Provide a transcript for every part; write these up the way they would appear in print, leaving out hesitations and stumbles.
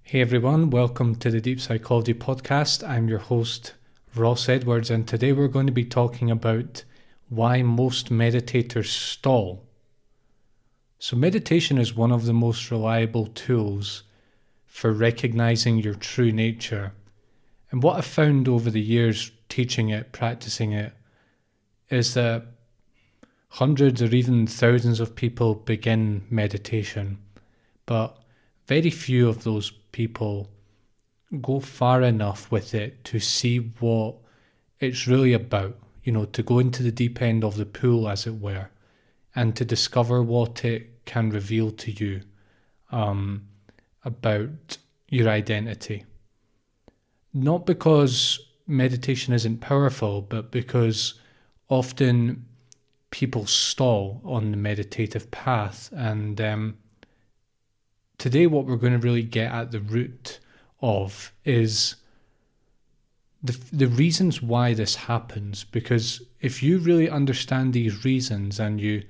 Hey everyone, welcome to the Deep Psychology Podcast. I'm your host, Ross Edwards, and today we're going to be talking about why most meditators stall. So meditation is one of the most reliable tools for recognizing your true nature. And what I've found over the years teaching it, practicing it, is that hundreds or even thousands of people begin meditation, but very few of those people go far enough with it to see what it's really about, to go into the deep end of the pool, as it were, and to discover what it can reveal to you about your identity. Not because meditation isn't powerful, but because often people stall on the meditative path. And today what we're going to really get at the root of is the reasons why this happens. Because if you really understand these reasons and you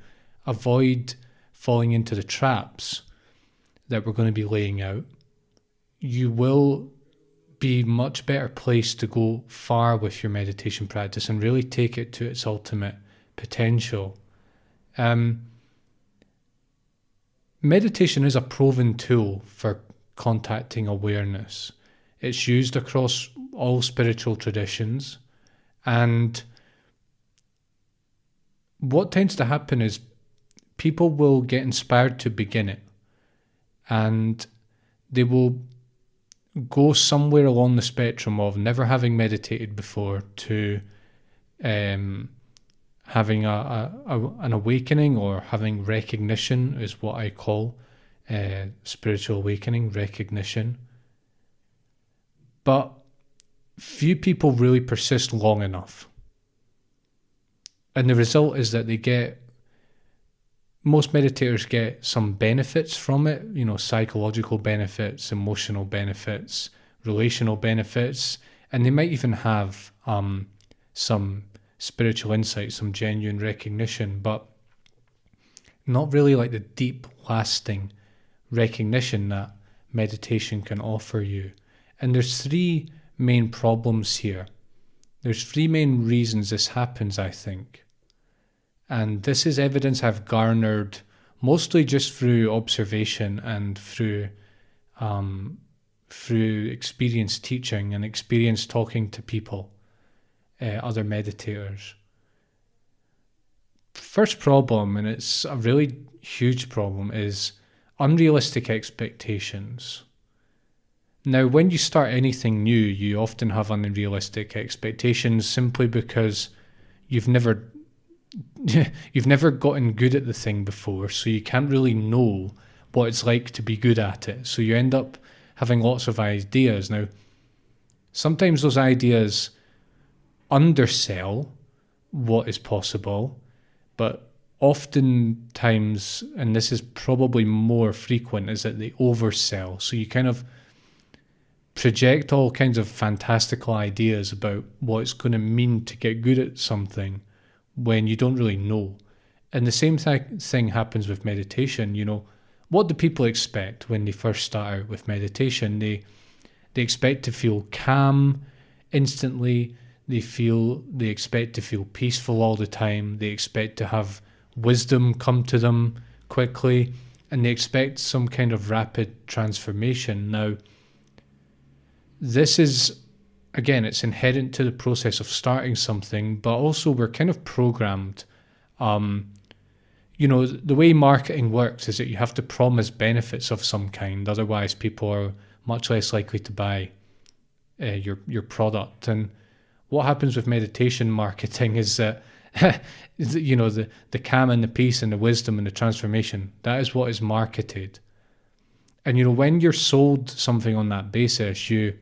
avoid falling into the traps that we're going to be laying out, you will be much better placed to go far with your meditation practice and really take it to its ultimate potential. Meditation is a proven tool for contacting awareness. It's used across all spiritual traditions, and what tends to happen is people will get inspired to begin it, and they will go somewhere along the spectrum of never having meditated before to having an awakening, or having recognition is what I call spiritual awakening, recognition. But few people really persist long enough. And the result is that most meditators get some benefits from it, psychological benefits, emotional benefits, relational benefits, and they might even have some spiritual insight, some genuine recognition, but not really like the deep, lasting recognition that meditation can offer you. And there's three main problems here. There's three main reasons this happens, I think. And this is evidence I've garnered mostly just through observation and through experience teaching and experience talking to people, other meditators. First problem, and it's a really huge problem, is unrealistic expectations. Now, when you start anything new, you often have unrealistic expectations simply because you've never gotten good at the thing before, so you can't really know what it's like to be good at it. So you end up having lots of ideas. Now, sometimes those ideas undersell what is possible, but oftentimes, and this is probably more frequent, is that they oversell. So you kind of project all kinds of fantastical ideas about what it's going to mean to get good at something when you don't really know. And the same thing happens with meditation. What do people expect when they first start out with meditation? They expect to feel calm instantly. They expect to feel peaceful all the time. They expect to have wisdom come to them quickly, and they expect some kind of rapid transformation. Now, this is, again, it's inherent to the process of starting something, but also we're kind of programmed. The way marketing works is that you have to promise benefits of some kind, otherwise people are much less likely to buy your product. And what happens with meditation marketing is that the calm and the peace and the wisdom and the transformation, that is what is marketed. And when you're sold something on that basis, you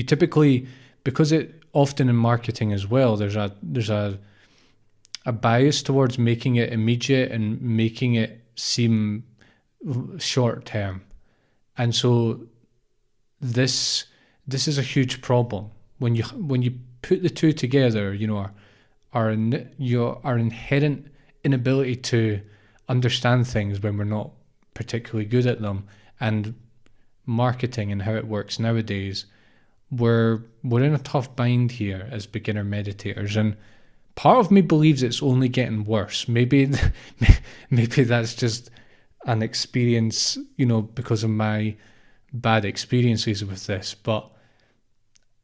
typically, because it often in marketing as well, there's a bias towards making it immediate and making it seem short term. And so this is a huge problem. When you put the two together, our inherent inability to understand things when we're not particularly good at them, and marketing and how it works nowadays, we're in a tough bind here as beginner meditators, and part of me believes it's only getting worse. Maybe that's just an experience, because of my bad experiences with this, but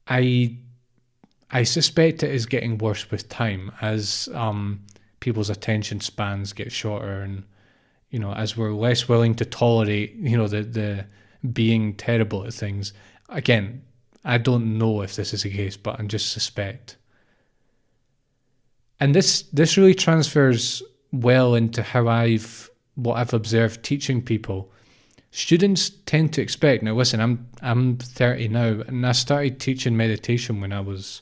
I suspect it is getting worse with time as people's attention spans get shorter, and as we're less willing to tolerate the being terrible at things. Again, I don't know if this is the case, but I just suspect. And this really transfers well into what I've observed teaching people. Students tend to expect, now listen, I'm 30 now, and I started teaching meditation when I was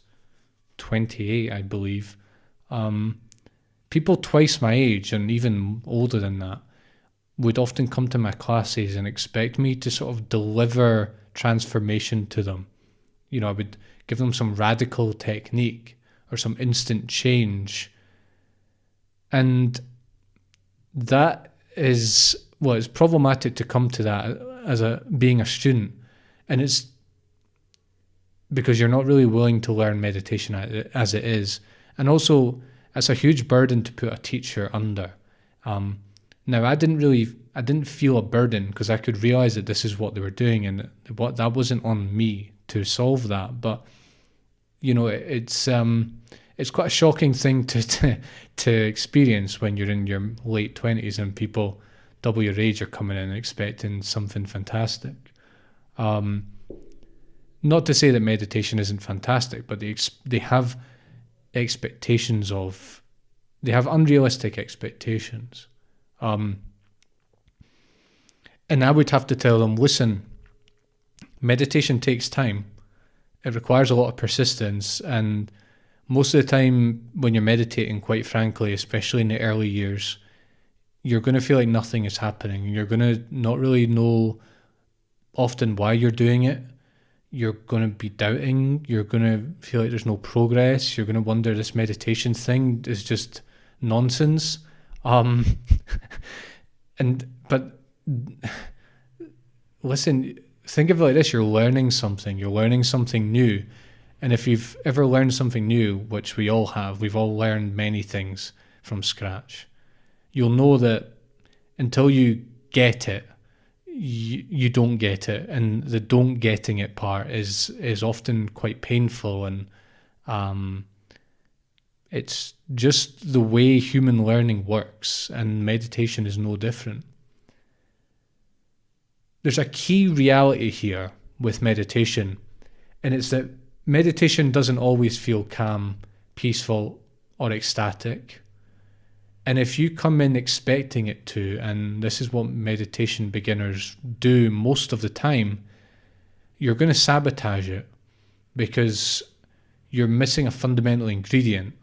28, I believe. People twice my age and even older than that would often come to my classes and expect me to sort of deliver transformation to them. I would give them some radical technique or some instant change. And that is, it's problematic to come to that as being a student. And it's because you're not really willing to learn meditation as it is. And also, it's a huge burden to put a teacher under. Now, I didn't feel a burden because I could realize that this is what they were doing, and that wasn't on me to solve that. But it's quite a shocking thing to experience when you're in your late 20s and people double your age are coming in expecting something fantastic. Not to say that meditation isn't fantastic, but they have expectations they have unrealistic expectations. And I would have to tell them, listen, meditation takes time. It requires a lot of persistence, and most of the time when you're meditating, quite frankly, especially in the early years, you're going to feel like nothing is happening. You're going to not really know often why you're doing it. You're going to be doubting. You're going to feel like there's no progress. You're going to wonder, this meditation thing is just nonsense. But listen, think of it like this. You're learning something new. And if you've ever learned something new, which we all have, we've all learned many things from scratch, you'll know that until you get it, you don't get it. And the don't getting it part is often quite painful. And it's just the way human learning works, and meditation is no different. There's a key reality here with meditation, and it's that meditation doesn't always feel calm, peaceful, or ecstatic. And if you come in expecting it to, and this is what meditation beginners do most of the time, you're going to sabotage it because you're missing a fundamental ingredient,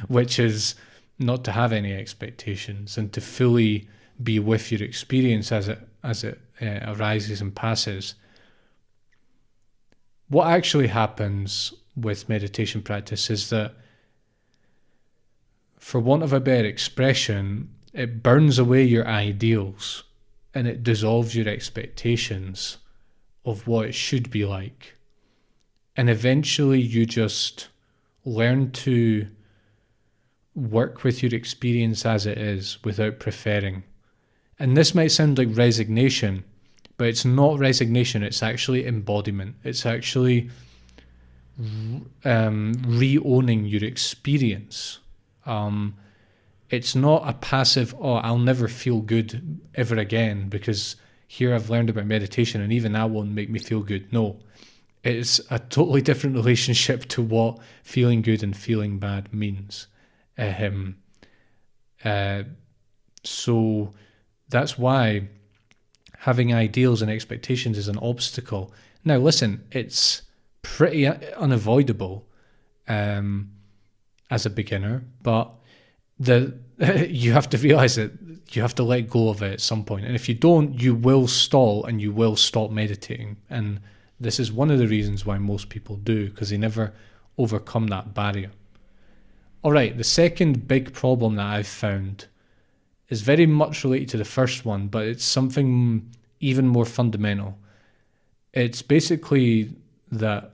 which is not to have any expectations and to fully be with your experience as it arises and passes. What actually happens with meditation practice is that, for want of a better expression, it burns away your ideals and it dissolves your expectations of what it should be like. And eventually you just learn to work with your experience as it is without preferring. And this might sound like resignation, but it's not resignation, it's actually embodiment. It's actually re-owning your experience. It's not a passive, I'll never feel good ever again because here I've learned about meditation and even that won't make me feel good. No, it's a totally different relationship to what feeling good and feeling bad means. So that's why having ideals and expectations is an obstacle. Now listen, it's pretty unavoidable as a beginner, but you have to realize that you have to let go of it at some point. And if you don't, you will stall and you will stop meditating. And this is one of the reasons why most people do, because they never overcome that barrier. All right, the second big problem that I've found is very much related to the first one, but it's something even more fundamental. It's basically that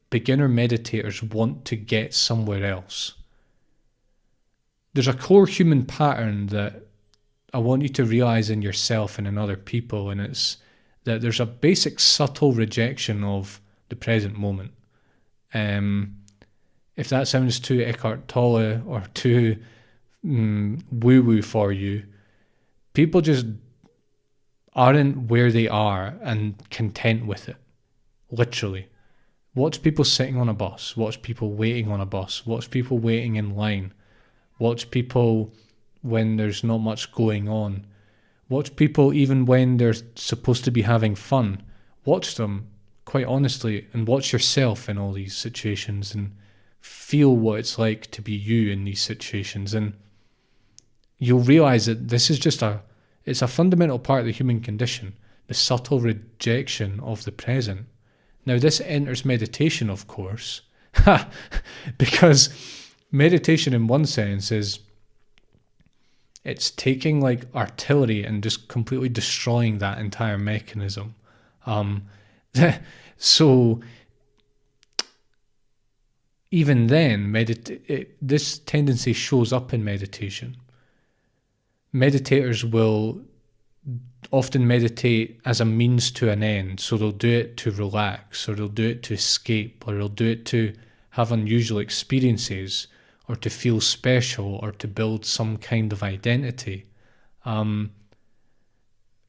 beginner meditators want to get somewhere else. There's a core human pattern that I want you to realize in yourself and in other people, and it's that there's a basic subtle rejection of the present moment. If that sounds too Eckhart Tolle or too woo-woo for you, people just aren't where they are and content with it. Literally. Watch people sitting on a bus. Watch people waiting on a bus. Watch people waiting in line. Watch people when there's not much going on. Watch people even when they're supposed to be having fun. Watch them, quite honestly, and watch yourself in all these situations and feel what it's like to be you in these situations. And you'll realize that this is it's a fundamental part of the human condition, the subtle rejection of the present. Now, this enters meditation, of course, because meditation in one sense is it's taking like artillery and just completely destroying that entire mechanism. So even then, this tendency shows up in meditation. Meditators will often meditate as a means to an end. So they'll do it to relax, or they'll do it to escape, or they'll do it to have unusual experiences, or to feel special, or to build some kind of identity,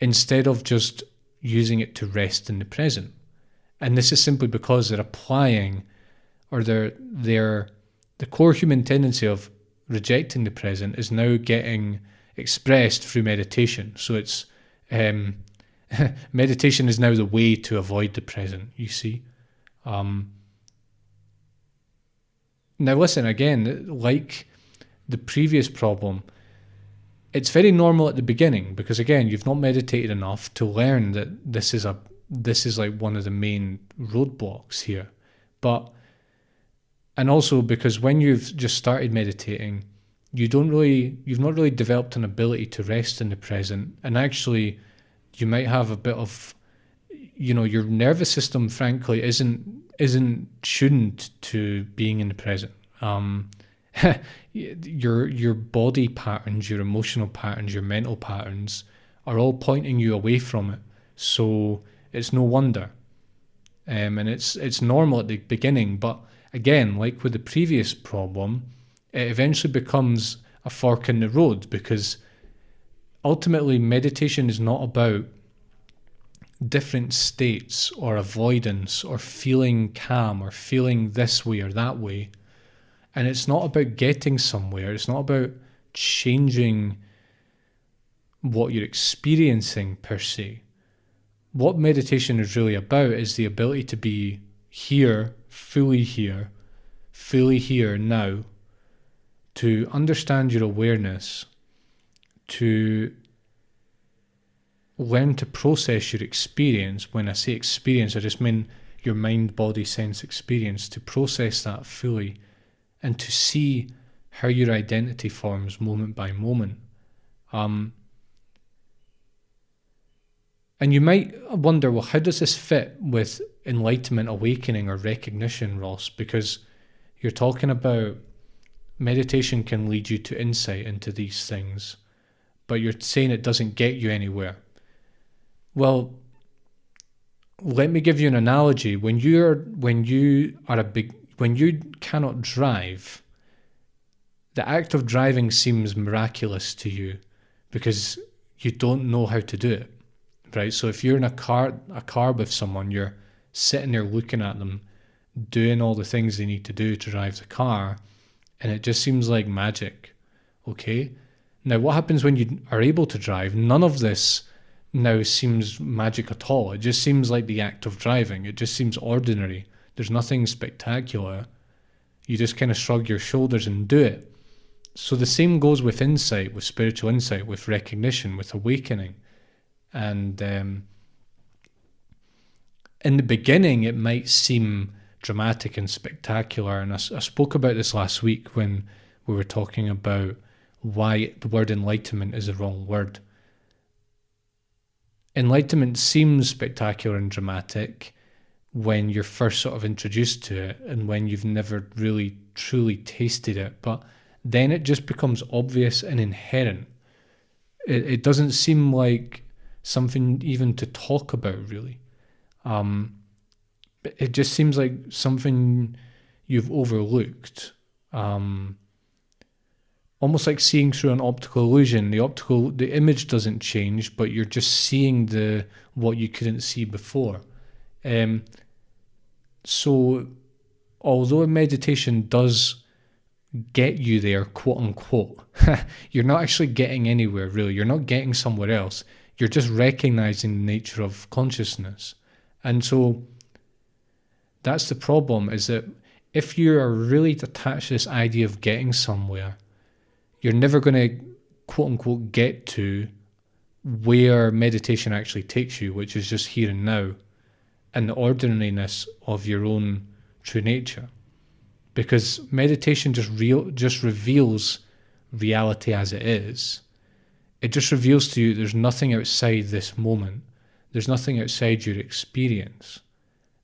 instead of just using it to rest in the present. And this is simply because they're applying, or the core human tendency of rejecting the present is now getting expressed through meditation. So it's meditation is now the way to avoid the present, you see. Now listen, again, like the previous problem, it's very normal at the beginning because, again, you've not meditated enough to learn that this is like one of the main roadblocks here. And also because when you've just started meditating, you've not really developed an ability to rest in the present, and actually you might have a bit of, your nervous system frankly isn't tuned to being in the present. Your body patterns, your emotional patterns, your mental patterns are all pointing you away from it. So it's no wonder. And it's normal at the beginning, but again, like with the previous problem, it eventually becomes a fork in the road, because ultimately meditation is not about different states or avoidance or feeling calm or feeling this way or that way. And it's not about getting somewhere. It's not about changing what you're experiencing per se. What meditation is really about is the ability to be here now, to understand your awareness, to learn to process your experience. When I say experience, I just mean your mind, body, sense experience, to process that fully and to see how your identity forms moment by moment. And you might wonder, well, how does this fit with enlightenment, awakening, or recognition, Ross? Because you're talking about meditation can lead you to insight into these things, but you're saying it doesn't get you anywhere. Well, let me give you an analogy. When you cannot drive, the act of driving seems miraculous to you because you don't know how to do it, right? So if you're in a car with someone, you're sitting there looking at them, doing all the things they need to do to drive the car, and it just seems like magic, okay? Now, what happens when you are able to drive? None of this now seems magic at all. It just seems like the act of driving. It just seems ordinary. There's nothing spectacular. You just kind of shrug your shoulders and do it. So the same goes with insight, with spiritual insight, with recognition, with awakening. And in the beginning, it might seem dramatic and spectacular. And I spoke about this last week when we were talking about why the word enlightenment is the wrong word. Enlightenment seems spectacular and dramatic when you're first sort of introduced to it and when you've never really truly tasted it, but then it just becomes obvious and inherent. It doesn't seem like something even to talk about, really. It just seems like something you've overlooked. Almost like seeing through an optical illusion. The image doesn't change, but you're just seeing what you couldn't see before. So although meditation does get you there, quote unquote, you're not actually getting anywhere, really. You're not getting somewhere else. You're just recognizing the nature of consciousness. And so that's the problem, is that if you are really attached to this idea of getting somewhere, you're never going to, quote unquote, get to where meditation actually takes you, which is just here and now, and the ordinariness of your own true nature. Because meditation just reveals reality as it is. It just reveals to you there's nothing outside this moment. There's nothing outside your experience.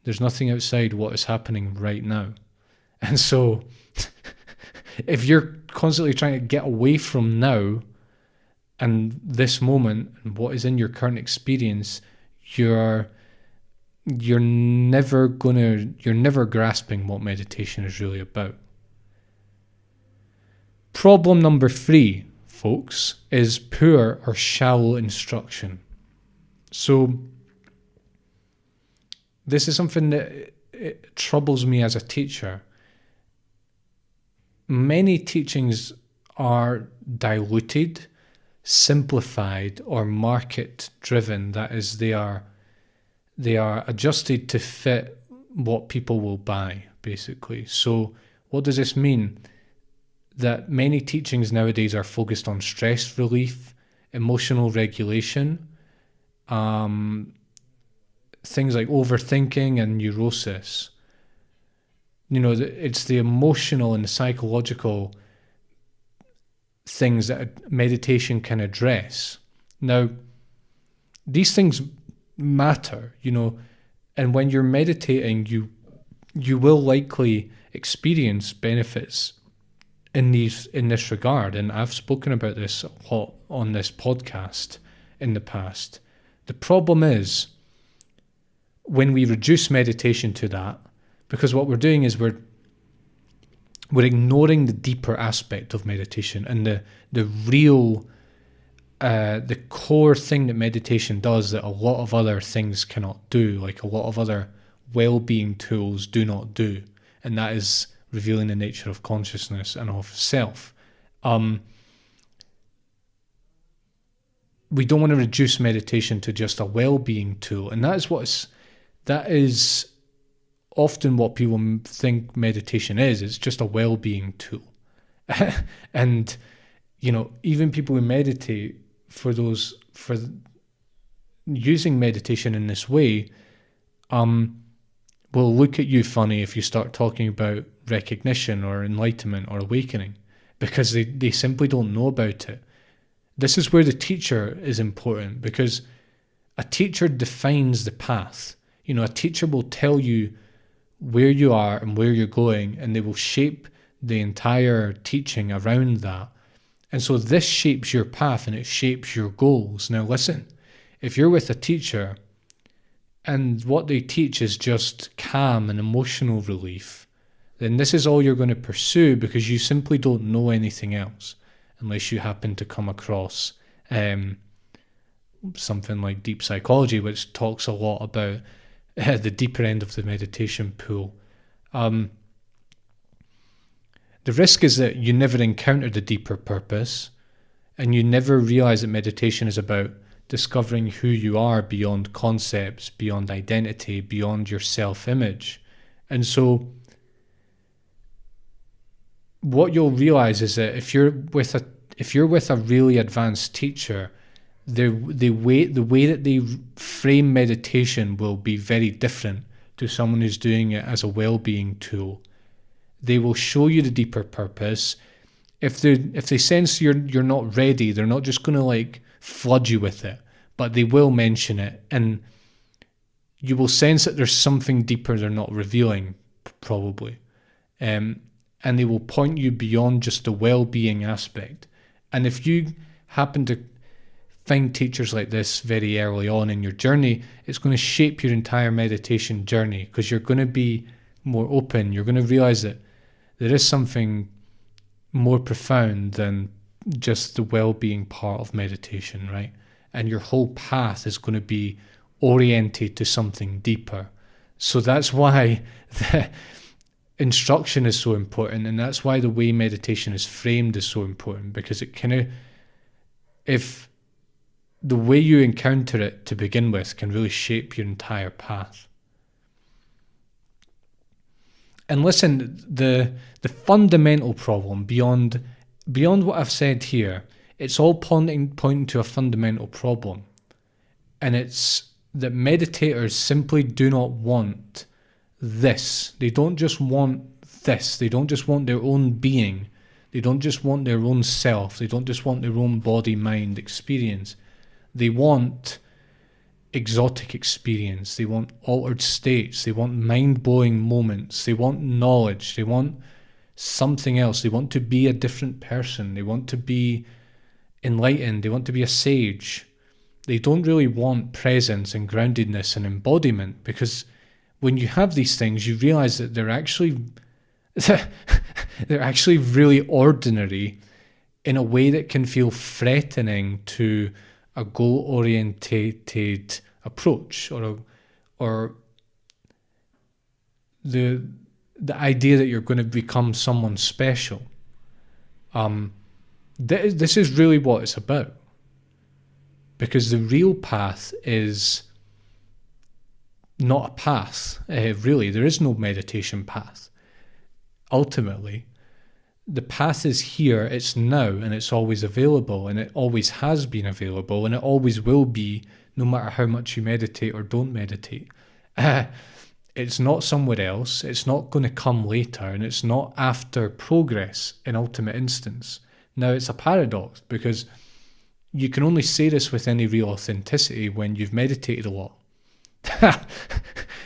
There's nothing outside what is happening right now. And so if you're constantly trying to get away from now and this moment and what is in your current experience, you're never grasping what meditation is really about. Problem number 3, folks, is poor or shallow instruction. So this is something that it troubles me as a teacher. Many teachings are diluted, simplified, or market driven. That is, they are adjusted to fit what people will buy, basically. So what does this mean? That many teachings nowadays are focused on stress relief, emotional regulation, things like overthinking and neurosis. It's the emotional and the psychological things that meditation can address. Now, these things matter, and when you're meditating, you will likely experience benefits in this regard, and I've spoken about this a lot on this podcast in the past. The problem is when we reduce meditation to that, because what we're doing is we're ignoring the deeper aspect of meditation and the real the core thing that meditation does that a lot of other things cannot do, like a lot of other well-being tools do not do, and that is revealing the nature of consciousness and of self. We don't want to reduce meditation to just a well-being tool, and that is often what people think meditation is. It's just a well-being tool. And even people who meditate, for using meditation in this way, will look at you funny if you start talking about recognition or enlightenment or awakening, because they simply don't know about it. This is where the teacher is important, because a teacher defines the path. A teacher will tell you where you are and where you're going, and they will shape the entire teaching around that. And so this shapes your path and it shapes your goals. Now listen, if you're with a teacher and what they teach is just calm and emotional relief, then this is all you're going to pursue, because you simply don't know anything else, unless you happen to come across something like deep psychology, which talks a lot about the deeper end of the meditation pool. The risk is that you never encounter the deeper purpose, and you never realize that meditation is about discovering who you are beyond concepts, beyond identity, beyond your self-image. And so what you'll realize is that if you're with a really advanced teacher, the way that they frame meditation will be very different to someone who's doing it as a well-being tool. They will show you the deeper purpose. If they sense you're not ready, they're not just going to flood you with it, but they will mention it, and you will sense that there's something deeper they're not revealing, probably. And they will point you beyond just the well-being aspect. And if you happen to find teachers like this very early on in your journey, it's going to shape your entire meditation journey, because you're going to be more open. You're going to realize that there is something more profound than just the well-being part of meditation, right? And your whole path is going to be oriented to something deeper. So that's why the instruction is so important, and that's why the way meditation is framed is so important, because it kind of, if the way you encounter it to begin with can really shape your entire path. And listen, the fundamental problem beyond what I've said here, it's all pointing to a fundamental problem. And it's that meditators simply do not want this. They don't just want this. They don't just want their own being. They don't just want their own self. They don't just want their own body-mind experience. They want exotic experience. They want altered states. They want mind-blowing moments. They want knowledge. They want something else. They want to be a different person. They want to be enlightened. They want to be a sage. They don't really want presence and groundedness and embodiment, because when you have these things, you realize that they're actually really ordinary in a way that can feel threatening to a goal-orientated approach, or the idea that you're going to become someone special. This is really what it's about, because the real path is not a path. Really, there is no meditation path. Ultimately, the path is here, it's now, and it's always available, and it always has been available, and it always will be, no matter how much you meditate or don't meditate. It's not somewhere else, it's not going to come later, and it's not after progress in ultimate instance. Now, it's a paradox, because you can only say this with any real authenticity when you've meditated a lot.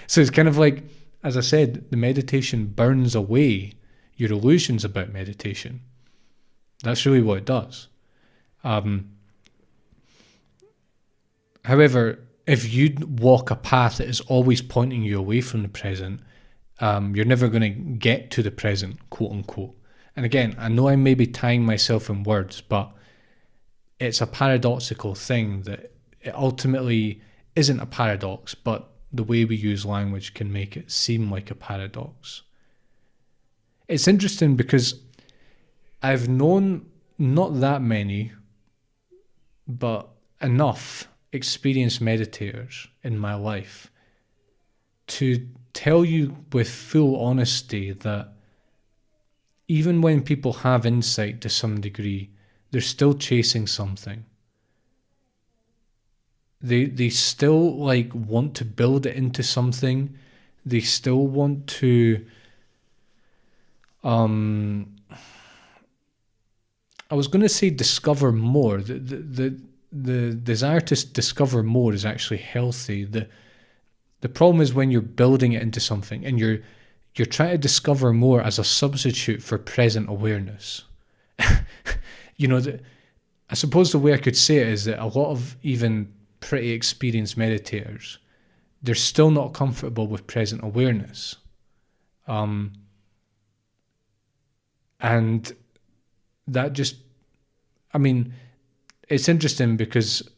So it's kind of like, as I said, the meditation burns away your illusions about meditation. That's really what it does. However, if you walk a path that is always pointing you away from the present, you're never going to get to the present, quote unquote. And again, I know I may be tying myself in words, but it's a paradoxical thing that it ultimately isn't a paradox, but the way we use language can make it seem like a paradox. It's interesting because I've known not that many, but enough experienced meditators in my life to tell you with full honesty that even when people have insight to some degree, they're still chasing something. They still want to build it into something. They still want to I was going to say discover more. The desire to discover more is actually healthy. The problem is when you're building it into something and you're trying to discover more as a substitute for present awareness. I suppose the way I could say it is that a lot of even pretty experienced meditators, they're still not comfortable with present awareness. And that just, it's interesting because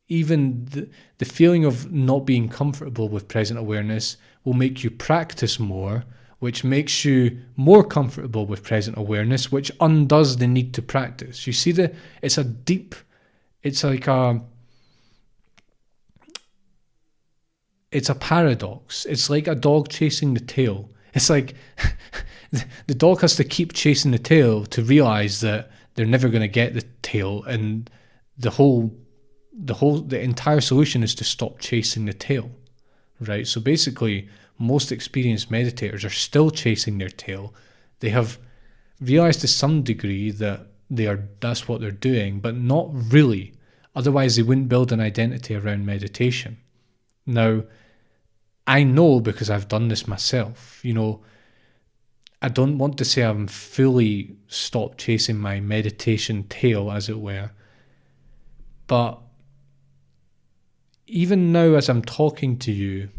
even the feeling of not being comfortable with present awareness will make you practice more, which makes you more comfortable with present awareness, which undoes the need to practice. You see, it's a paradox. It's like a dog chasing the tail. It's like the dog has to keep chasing the tail to realize that they're never going to get the tail, and the entire solution is to stop chasing the tail, right? So basically, most experienced meditators are still chasing their tail. They have realized to some degree that that's what they're doing, but not really. Otherwise, they wouldn't build an identity around meditation. Now, I know because I've done this myself. I don't want to say I'm fully stopped chasing my meditation tail, as it were. But even now, as I'm talking to you,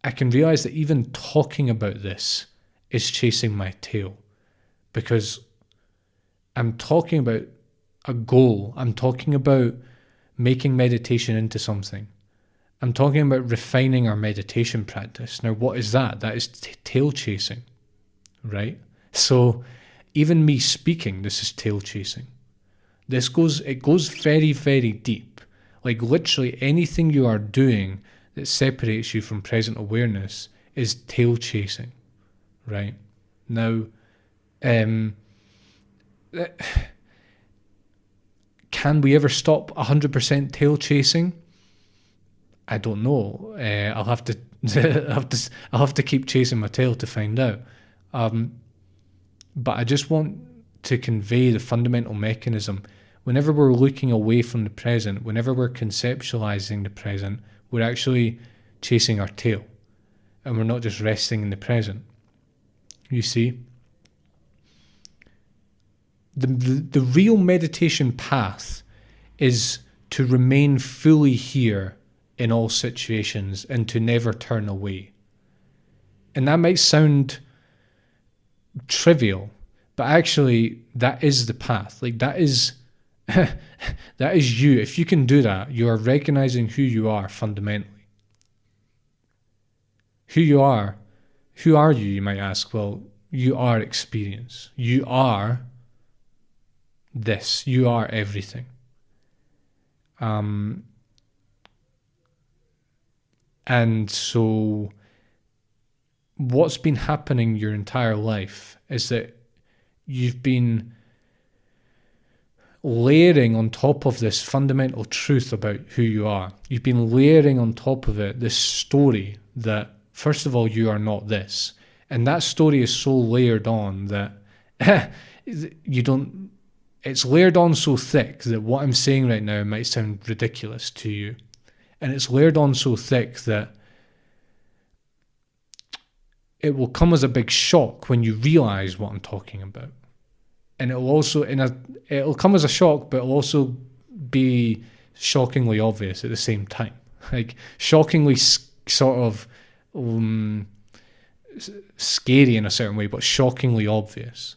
I can realize that even talking about this is chasing my tail, because I'm talking about a goal. I'm talking about making meditation into something. I'm talking about refining our meditation practice. Now, what is that? That is tail chasing, right? So even me speaking, this is tail chasing. It goes very, very deep. Like literally anything you are doing that separates you from present awareness is tail chasing, right? Now, can we ever stop 100% tail chasing? I don't know. I'll have to, I'll have to keep chasing my tail to find out. But I just want to convey the fundamental mechanism. Whenever we're looking away from the present, whenever we're conceptualizing the present, we're actually chasing our tail, and we're not just resting in the present. You see? The real meditation path is to remain fully here in all situations and to never turn away. And that might sound trivial, but actually that is the path. Like that is that is you. If you can do that, you are recognizing who you are fundamentally. Who you are. Who are you, you might ask? Well, you are experience. You are this. You are everything. And so what's been happening your entire life is that you've been layering on top of this fundamental truth about who you are. You've been layering on top of it this story that, first of all, you are not this. And that story is so layered on that it's layered on so thick that what I'm saying right now might sound ridiculous to you. And it's layered on so thick that it will come as a big shock when you realize what I'm talking about. And it'll come as a shock, but it'll also be shockingly obvious at the same time. Like shockingly sort of scary in a certain way, but shockingly obvious.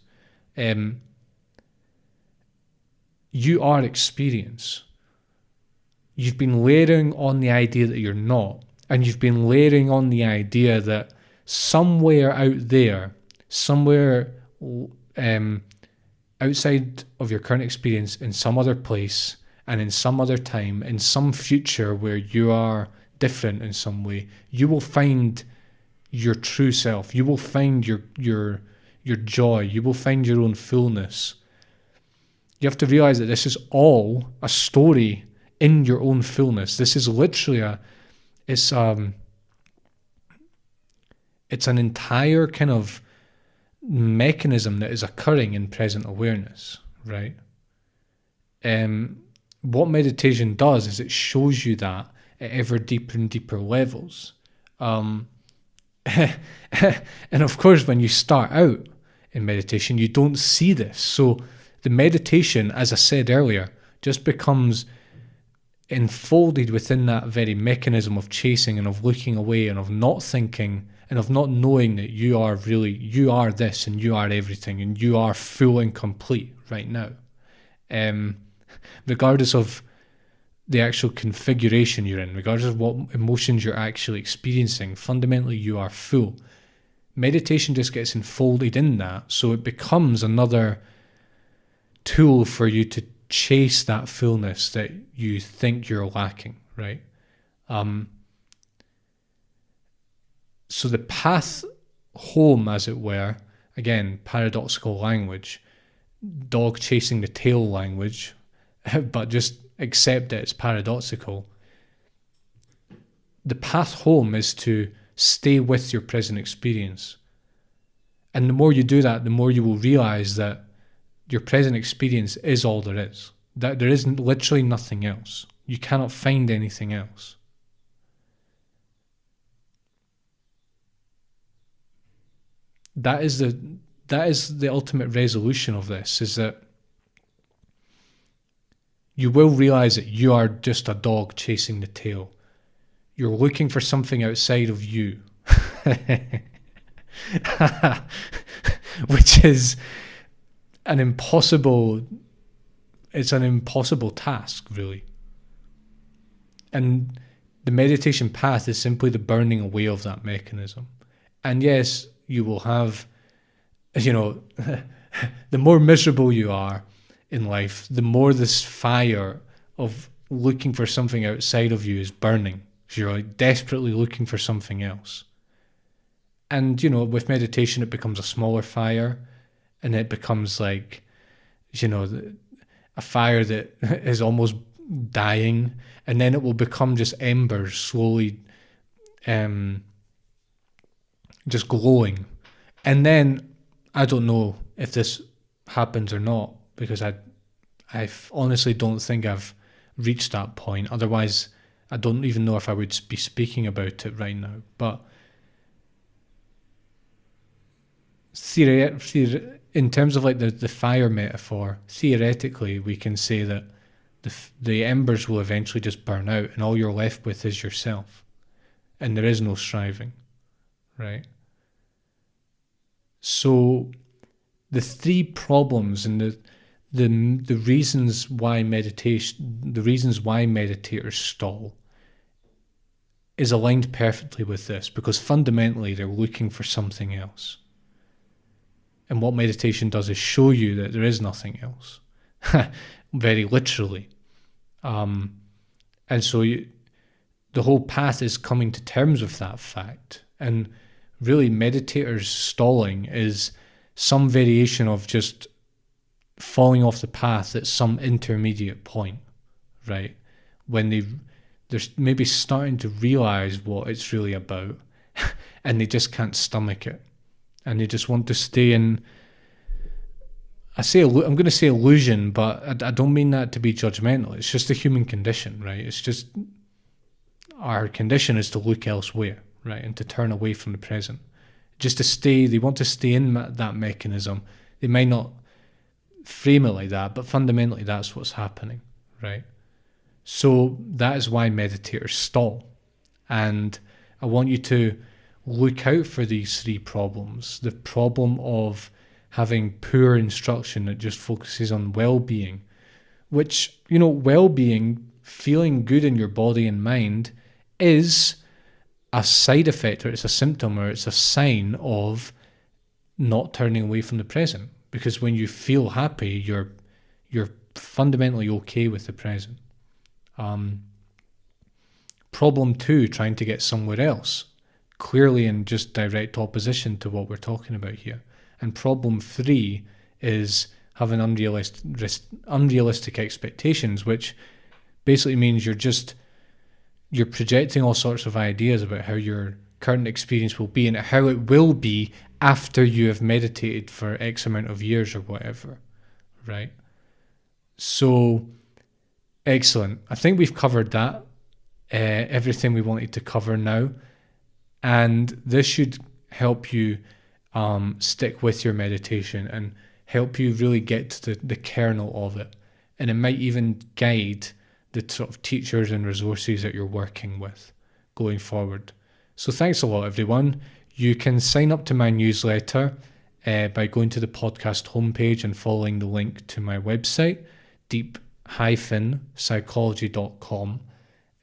You are experience. You've been layering on the idea that you're not, and you've been layering on the idea that somewhere out there, somewhere outside of your current experience, in some other place and in some other time, in some future where you are different in some way, you will find your true self. You will find your joy. You will find your own fullness. You have to realize that this is all a story in your own fullness. This is literally it's an entire kind of mechanism that is occurring in present awareness, right? What meditation does is it shows you that at ever deeper and deeper levels. And of course, when you start out in meditation, you don't see this. So the meditation, as I said earlier, just becomes enfolded within that very mechanism of chasing and of looking away and of not thinking and of not knowing that you are this and you are everything and you are full and complete right now. Regardless of the actual configuration you're in, regardless of what emotions you're actually experiencing, fundamentally you are full. Meditation just gets enfolded in that, so it becomes another tool for you to chase that fullness that you think you're lacking, right? So the path home, as it were, again, paradoxical language, dog chasing the tail language, but just accept that it's paradoxical. The path home is to stay with your present experience. And the more you do that, the more you will realize that your present experience is all there is. That there isn't literally nothing else. You cannot find anything else. That is the ultimate resolution of this, is that you will realize that you are just a dog chasing the tail. You're looking for something outside of you. Which is an impossible task, really. And the meditation path is simply the burning away of that mechanism. And yes, you will have, the more miserable you are in life, the more this fire of looking for something outside of you is burning. So you're like desperately looking for something else. And, with meditation, it becomes a smaller fire, and it becomes like, a fire that is almost dying, and then it will become just embers slowly just glowing. And then, I don't know if this happens or not, because I honestly don't think I've reached that point. Otherwise, I don't even know if I would be speaking about it right now. But in terms of like the fire metaphor, theoretically, we can say that the embers will eventually just burn out, and all you're left with is yourself, and there is no striving, right? So the three problems and the reasons why meditators stall is aligned perfectly with this, because fundamentally they're looking for something else. And what meditation does is show you that there is nothing else, very literally. And so the whole path is coming to terms with that fact. And really, meditators stalling is some variation of just falling off the path at some intermediate point, right? When they're maybe starting to realize what it's really about, and they just can't stomach it. And they just want to stay in, I'm going to say illusion, but I don't mean that to be judgmental. It's just the human condition, right? It's just our condition is to look elsewhere, right? And to turn away from the present. Just to stay, they want to stay in that mechanism. They might not frame it like that, but fundamentally that's what's happening, right? So that is why meditators stall. And I want you to look out for these three problems. The problem of having poor instruction that just focuses on well-being, which, well-being, feeling good in your body and mind, is a side effect, or it's a symptom, or it's a sign of not turning away from the present. Because when you feel happy, you're fundamentally okay with the present. Problem 2, trying to get somewhere else, clearly in just direct opposition to what we're talking about here. And problem 3 is having unrealistic expectations, which basically means you're projecting all sorts of ideas about how your current experience will be and how it will be after you have meditated for X amount of years or whatever, right? So, excellent. I think we've covered that, everything we wanted to cover now. And this should help you stick with your meditation and help you really get to the kernel of it. And it might even guide the sort of teachers and resources that you're working with going forward. So thanks a lot, everyone. You can sign up to my newsletter by going to the podcast homepage and following the link to my website, deep-psychology.com.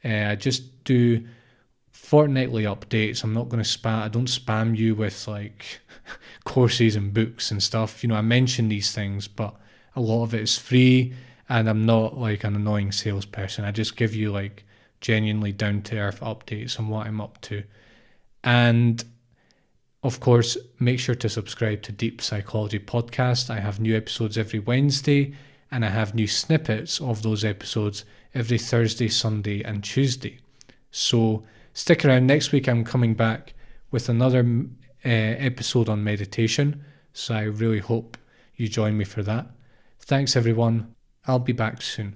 I just do fortnightly updates. I'm not going to I don't spam you with like courses and books and stuff. I mention these things, but a lot of it is free, and I'm not like an annoying salesperson. I just give you like genuinely down to earth updates on what I'm up to. And of course, make sure to subscribe to Deep Psychology Podcast. I have new episodes every Wednesday, and I have new snippets of those episodes every Thursday, Sunday, and Tuesday. So stick around. Next week, I'm coming back with another episode on meditation. So I really hope you join me for that. Thanks, everyone. I'll be back soon.